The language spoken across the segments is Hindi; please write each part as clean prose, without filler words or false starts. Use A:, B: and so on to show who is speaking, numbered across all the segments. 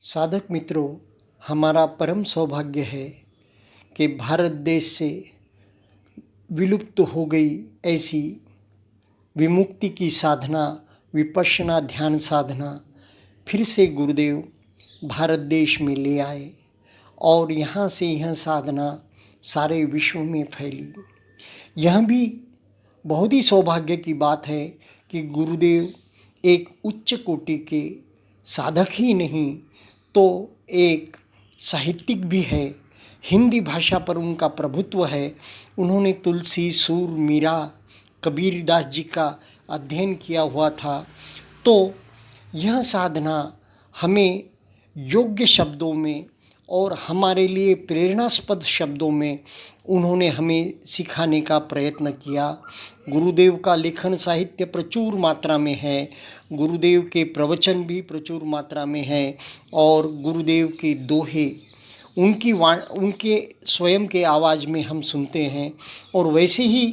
A: साधक मित्रों, हमारा परम सौभाग्य है कि भारत देश से विलुप्त हो गई ऐसी विमुक्ति की साधना, विपश्यना ध्यान साधना फिर से गुरुदेव भारत देश में ले आए और यहाँ से यह साधना सारे विश्व में फैली। यह भी बहुत ही सौभाग्य की बात है कि गुरुदेव एक उच्च कोटि के साधक ही नहीं तो एक साहित्यिक भी है। हिंदी भाषा पर उनका प्रभुत्व है। उन्होंने तुलसी, सूर, मीरा, कबीरदास जी का अध्ययन किया हुआ था। तो यह साधना हमें योग्य शब्दों में और हमारे लिए प्रेरणास्पद शब्दों में उन्होंने हमें सिखाने का प्रयत्न किया। गुरुदेव का लेखन साहित्य प्रचुर मात्रा में है, गुरुदेव के प्रवचन भी प्रचुर मात्रा में है और गुरुदेव के दोहे उनके स्वयं के आवाज़ में हम सुनते हैं। और वैसे ही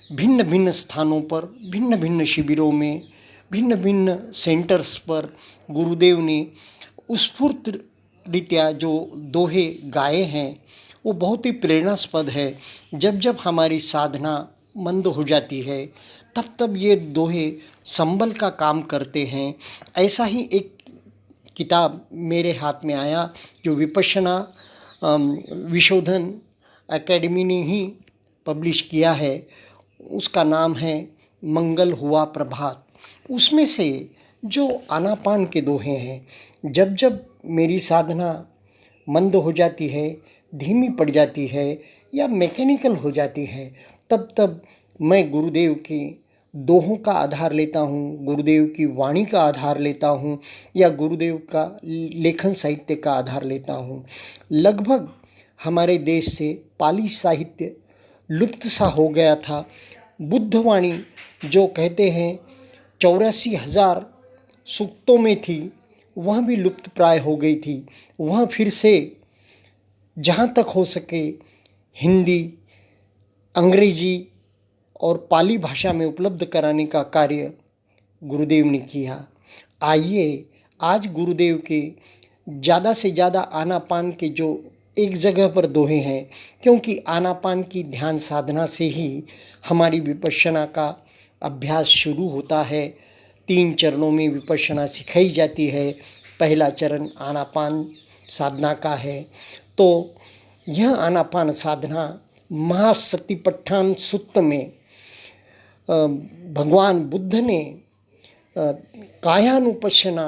A: भिन्न भिन्न स्थानों पर, भिन्न भिन्न शिविरों में, भिन्न भिन्न सेंटर्स पर गुरुदेव ने स्फूर्त रीत्या जो दोहे गाए हैं वो बहुत ही प्रेरणास्पद है। जब जब हमारी साधना मंद हो जाती है तब तब ये दोहे संबल का काम करते हैं। ऐसा ही एक किताब मेरे हाथ में आया जो विपश्यना विशोधन एकेडमी ने ही पब्लिश किया है। उसका नाम है मंगल हुआ प्रभात। उसमें से जो आनापान के दोहे हैं, जब जब मेरी साधना मंद हो जाती है, धीमी पड़ जाती है या मैकेनिकल हो जाती है, तब तब मैं गुरुदेव के दोहों का आधार लेता हूँ, गुरुदेव की वाणी का आधार लेता हूँ या गुरुदेव का लेखन साहित्य का आधार लेता हूँ। लगभग हमारे देश से पाली साहित्य लुप्त सा हो गया था। बुद्धवाणी जो कहते हैं 84,000 सूक्तों में थी, वह भी लुप्त प्राय हो गई थी। वह फिर से जहाँ तक हो सके हिंदी, अंग्रेजी और पाली भाषा में उपलब्ध कराने का कार्य गुरुदेव ने किया। आइए आज गुरुदेव के ज़्यादा से ज़्यादा आनापान के जो एक जगह पर दोहे हैं, क्योंकि आनापान की ध्यान साधना से ही हमारी विपश्यना का अभ्यास शुरू होता है। 3 चरणों में विपश्यना सिखाई जाती है। पहला चरण आनापान साधना का है। तो यह आनापान साधना महासतिपट्ठान सूक्त में भगवान बुद्ध ने कायानुपश्यना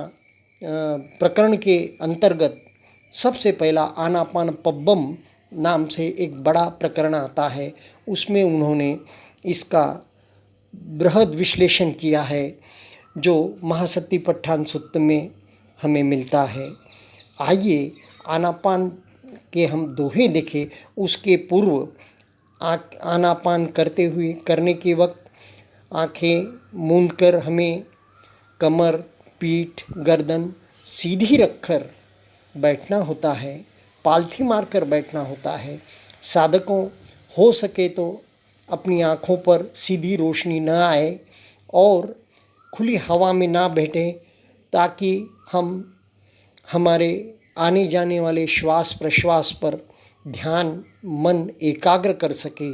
A: प्रकरण के अंतर्गत सबसे पहला आनापान पब्बम नाम से एक बड़ा प्रकरण आता है। उसमें उन्होंने इसका बृहद विश्लेषण किया है जो महासतिपट्ठान सूक्त में हमें मिलता है। आइए आनापान के हम दोहे देखें। उसके पूर्व आनापान करने के वक्त आँखें मूंद कर हमें कमर, पीठ, गर्दन सीधी रखकर बैठना होता है, पालथी मारकर बैठना होता है। साधकों हो सके तो अपनी आँखों पर सीधी रोशनी न आए और खुली हवा में ना बैठें, ताकि हम हमारे आने जाने वाले श्वास प्रश्वास पर ध्यान मन एकाग्र कर सके।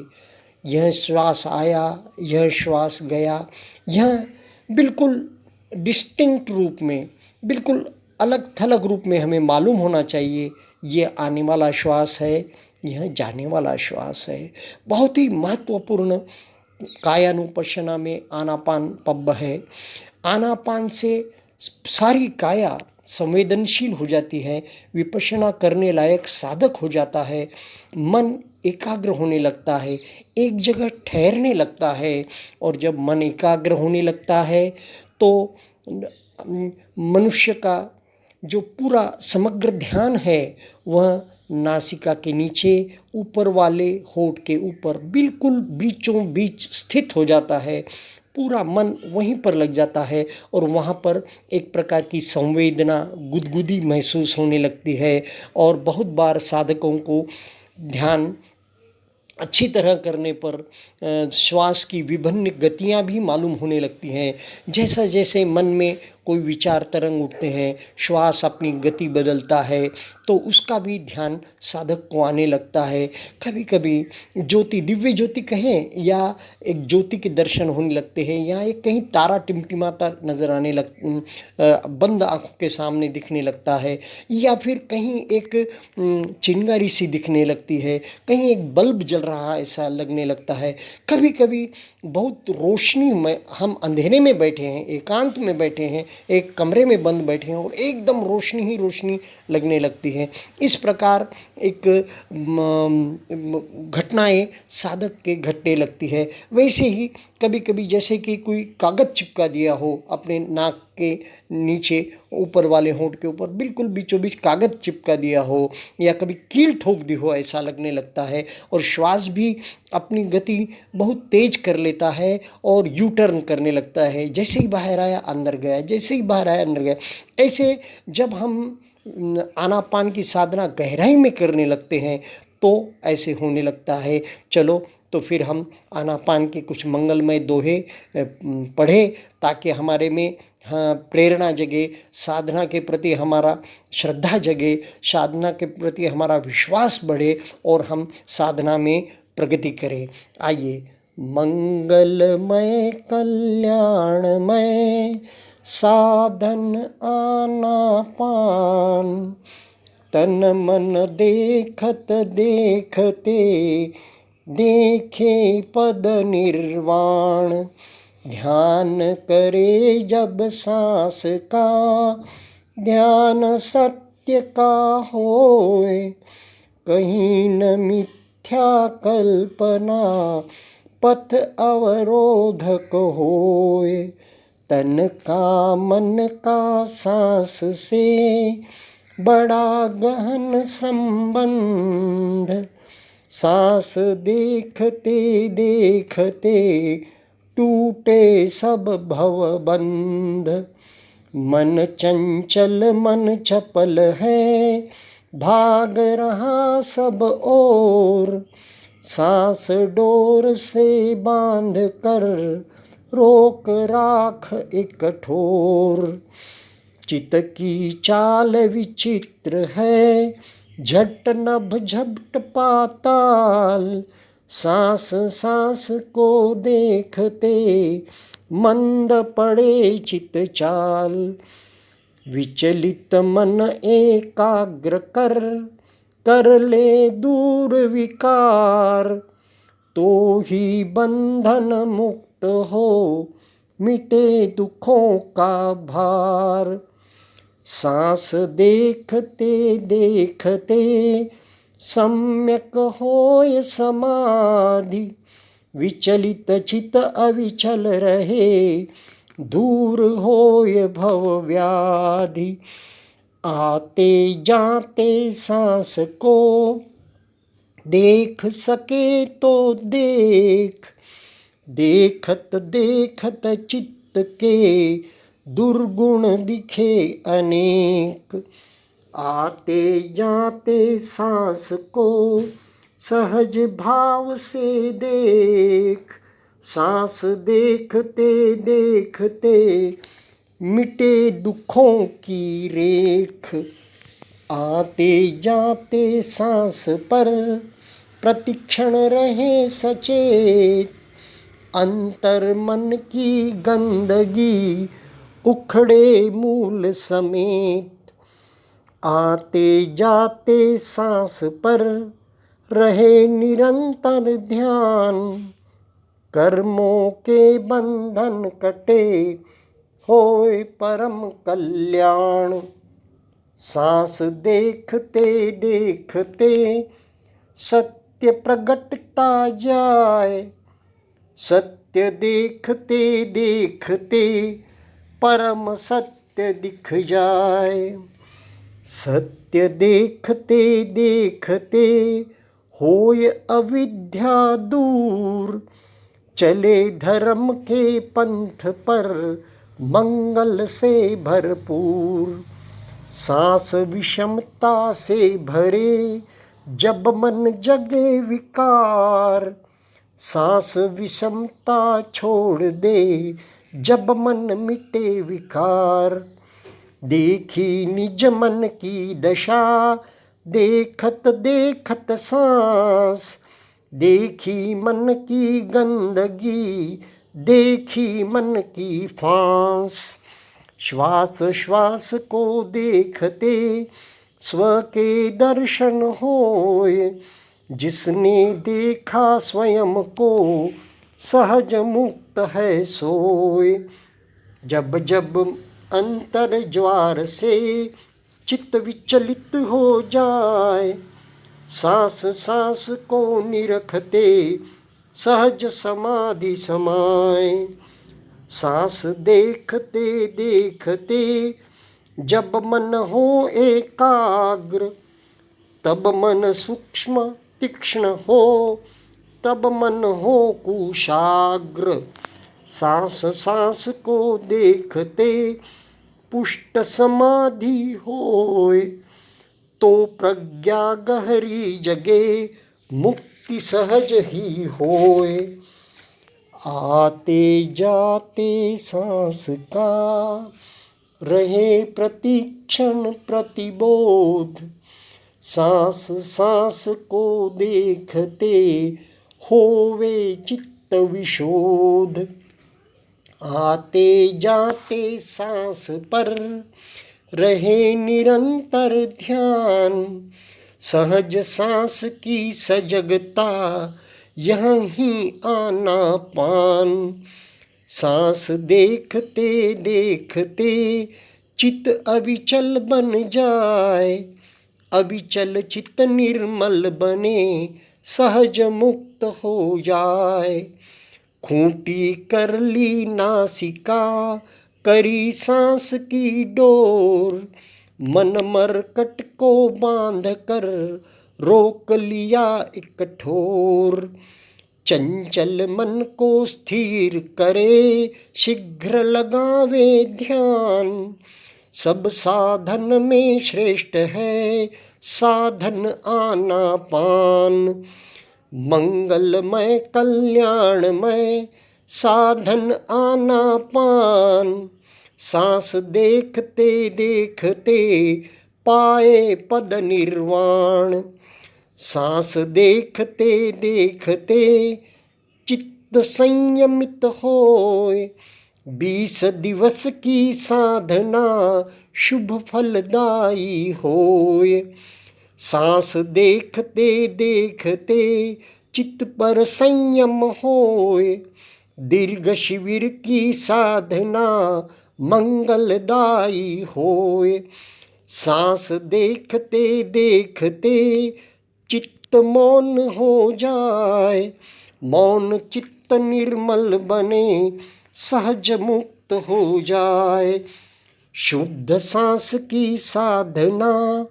A: यह श्वास आया, यह श्वास गया, यह बिल्कुल डिस्टिंक्ट रूप में, बिल्कुल अलग थलग रूप में हमें मालूम होना चाहिए। ये आने वाला श्वास है, यह जाने वाला श्वास है। बहुत ही महत्वपूर्ण कायानुपश्यना में आनापान पब्ब है। आनापान से सारी काया संवेदनशील हो जाती है, विपश्यना करने लायक साधक हो जाता है, मन एकाग्र होने लगता है, एक जगह ठहरने लगता है। और जब मन एकाग्र होने लगता है तो मनुष्य का जो पूरा समग्र ध्यान है वह नासिका के नीचे, ऊपर वाले होठ के ऊपर बिल्कुल बीचों बीच स्थित हो जाता है। पूरा मन वहीं पर लग जाता है और वहाँ पर एक प्रकार की संवेदना, गुदगुदी महसूस होने लगती है। और बहुत बार साधकों को ध्यान अच्छी तरह करने पर श्वास की विभिन्न गतियाँ भी मालूम होने लगती हैं। जैसा जैसे मन में कोई विचार तरंग उठते हैं, श्वास अपनी गति बदलता है, तो उसका भी ध्यान साधक को आने लगता है। कभी कभी ज्योति, दिव्य ज्योति कहें या एक ज्योति के दर्शन होने लगते हैं, या एक कहीं तारा टिमटिमाता नजर आने बंद आंखों के सामने दिखने लगता है, या फिर कहीं एक चिंगारी सी दिखने लगती है, कहीं एक बल्ब जल रहा ऐसा लगने लगता है। कभी कभी बहुत रोशनी में, हम अंधेरे में बैठे हैं, एकांत में बैठे हैं, एक कमरे में बंद बैठे हैं और एकदम रोशनी ही रोशनी लगने लगती है। इस प्रकार एक घटनाएं साधक के घटने लगती है। वैसे ही कभी कभी जैसे कि कोई कागज चिपका दिया हो अपने नाक के नीचे, ऊपर वाले होंठ के ऊपर बिल्कुल बीचों बीच कागज चिपका दिया हो, या कभी कील ठोक दी हो, ऐसा लगने लगता है। और श्वास भी अपनी गति बहुत तेज कर लेता है और यू टर्न करने लगता है, जैसे ही बाहर आया अंदर गया, जैसे ही बाहर आया अंदर गया। ऐसे जब हम आनापान की साधना गहराई में करने लगते हैं तो ऐसे होने लगता है। चलो तो फिर हम आनापान के कुछ मंगलमय दोहे पढ़े, ताकि हमारे में प्रेरणा जगे, साधना के प्रति हमारा श्रद्धा जगे, साधना के प्रति हमारा विश्वास बढ़े और हम साधना में प्रगति करें। आइए, मंगलमय कल्याणमय साधन आनापान, तन मन देखत देखते देखे पद निर्वाण। ध्यान करे जब सांस का, ध्यान सत्य का होए, कहीं न मिथ्या कल्पना पथ अवरोधक होए। तन का मन का सांस से बड़ा गहन संबंध, सांस देखते देखते टूटे सब भवबंध। मन चंचल मन चपल है, भाग रहा सब ओर, सांस डोर से बांध कर रोक राख एक ठोर। चित की चाल विचित्र है, झट नभ झपट पाताल, सांस सांस को देखते मंद पड़े चित चाल। विचलित मन एकाग्र कर ले दूर विकार, तो ही बंधन मुक्त हो मिटे दुखों का भार। सांस देखते देखते सम्यक होय समाधि, विचलित चित अविचल रहे, दूर होय भव व्याधि। आते जाते सांस को देख सके तो देख, देखत देखत चित्त के दुर्गुण दिखे अनेक। आते जाते सांस को सहज भाव से देख, सांस देखते देखते मिटे दुखों की रेख। आते जाते सांस पर प्रतिक्षण रहे सचेत, अंतर मन की गंदगी उखड़े मूल समेत। आते जाते सांस पर रहे निरंतर ध्यान, कर्मों के बंधन कटे होए परम कल्याण। सांस देखते देखते सत्य प्रगटता जाए, सत्य देखते देखते परम सत्य दिख जाए। सत्य देखते देखते होय अविद्या दूर, चले धर्म के पंथ पर मंगल से भरपूर। सांस विषमता से भरे जब मन जगे विकार, सांस विषमता छोड़ दे जब मन मिटे विकार। देखी निज मन की दशा, देखत देखत सांस। देखी मन की गंदगी, देखी मन की फांस। श्वास श्वास को देखते स्व के दर्शन होए। जिसने देखा स्वयं को, सहज मुक्त है सोए। जब जब अंतर ज्वार से चित्त विचलित हो जाए, सांस सांस को निरखते सहज समाधि समाए। सांस देखते देखते जब मन हो एकाग्र, तब मन सूक्ष्म तीक्ष्ण हो, तब मन हो कुशाग्र। सांस सांस को देखते पुष्ट समाधि होए, तो प्रज्ञा गहरी जगे, मुक्ति सहज ही होए। आते जाते सांस का रहे प्रतिक्षण प्रतिबोध। सांस सांस को देखते होवे चित्त विशोध। आते जाते सांस पर रहे निरंतर ध्यान। सहज सांस की सजगता, यहीं आना पान। सांस देखते देखते चित्त अविचल बन जाए। अविचल चित्त निर्मल बने, सहज मुक्त हो जाए। खूंटी कर ली नासिका, करी सांस की डोर। मन मरकट को बांध कर रोक लिया एक ठोर। चंचल मन को स्थिर करे, शीघ्र लगावे ध्यान। सब साधन में श्रेष्ठ है, साधन आनापान। मंगलमय कल्याणमय साधन आनापान। सांस देखते देखते पाए पद निर्वाण। सांस देखते देखते चित्त संयमित होए। 20 दिवस की साधना शुभ फलदायी होए। सांस देखते देखते चित्त पर संयम होए। दीर्घ शिविर की साधना मंगलदायी होए। सांस देखते देखते चित्त मौन हो जाए। मौन चित्त निर्मल बने, सहज मुक्त हो जाए। शुद्ध सांस की साधना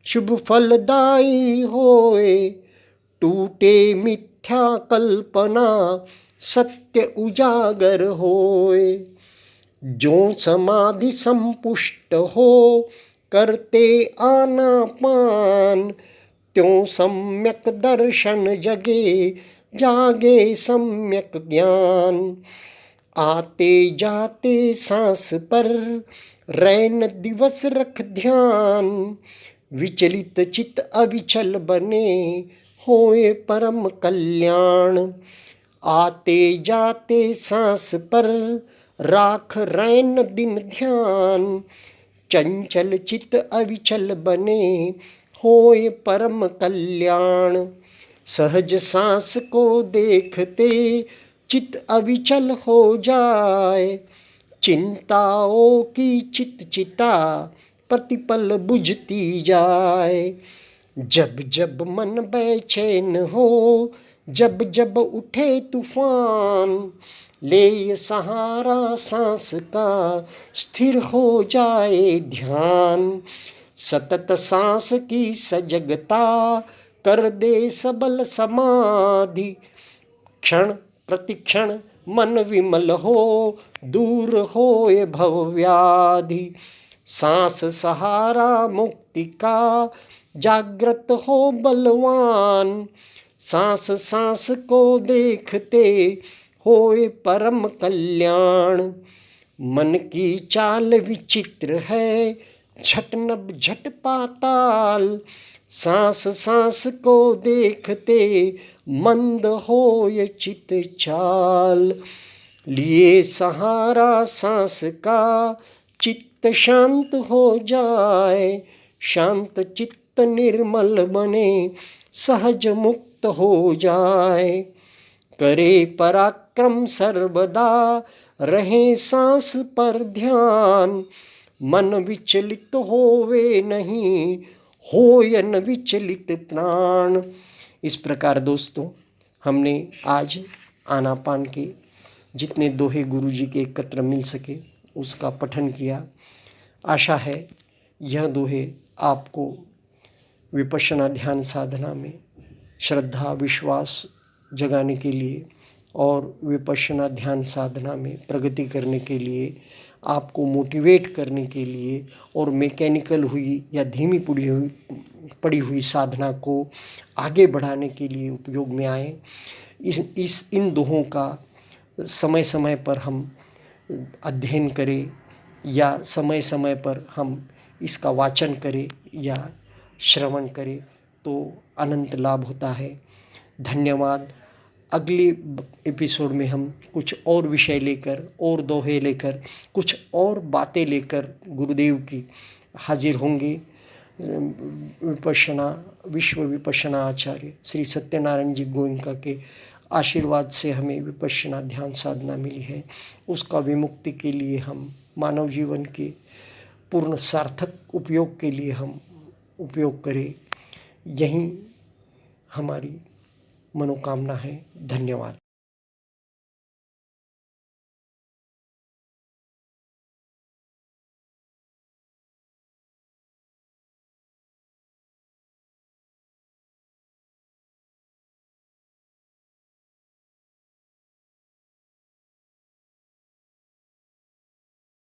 A: शुभ फलदायी होए। टूटे मिथ्या कल्पना, सत्य उजागर होए। जो समाधि संपुष्ट हो, करते आनापान। त्यों सम्यक दर्शन जगे, जागे सम्यक ज्ञान। आते जाते सांस पर रैन दिवस रख ध्यान। विचलित चित अविचल बने, होए परम कल्याण। आते जाते सांस पर राख रैन दिन ध्यान। चंचल चित अविचल बने, होए परम कल्याण। सहज सांस को देखते चित अविचल हो जाए। चिंताओं की चिता प्रतिपल बुझती जाए। जब जब मन बेचैन हो, जब जब उठे तूफान। ले सहारा सांस का, स्थिर हो जाए ध्यान। सतत सांस की सजगता, कर दे सबल समाधि। क्षण प्रतिक्षण मन विमल हो, दूर होए भव व्याधि। सांस सहारा मुक्ति का, जागृत हो बलवान। सांस सांस को देखते होए परम कल्याण। मन की चाल विचित्र है, झट नभ झट पाताल। सांस सांस को देखते मंद होए चित चाल। लिए सहारा सांस का चित्त शांत हो जाए। शांत चित्त निर्मल बने, सहज मुक्त हो जाए। करे पराक्रम सर्वदा, रहे सांस पर ध्यान। मन विचलित होवे नहीं, होयन विचलित प्राण। इस प्रकार दोस्तों, हमने आज आनापान के जितने दोहे गुरु जी के एकत्र मिल सके उसका पठन किया। आशा है यह दोहे आपको विपश्यना ध्यान साधना में श्रद्धा विश्वास जगाने के लिए और विपश्यना ध्यान साधना में प्रगति करने के लिए, आपको मोटिवेट करने के लिए और मैकेनिकल हुई या धीमी पड़ी हुई साधना को आगे बढ़ाने के लिए उपयोग में आए। इन दोहों का समय समय पर हम अध्ययन करें या समय समय पर हम इसका वाचन करें या श्रवण करें तो अनंत लाभ होता है। धन्यवाद। अगले एपिसोड में हम कुछ और विषय लेकर और दोहे लेकर कुछ और बातें लेकर गुरुदेव की हाजिर होंगे। विश्व विपश्यना आचार्य श्री सत्यनारायण जी गोयनका के आशीर्वाद से हमें विपश्यना ध्यान साधना मिली है। उसका विमुक्ति के लिए हम मानव जीवन के पूर्ण सार्थक उपयोग के लिए हम उपयोग करें, यही हमारी मनोकामना है। धन्यवाद।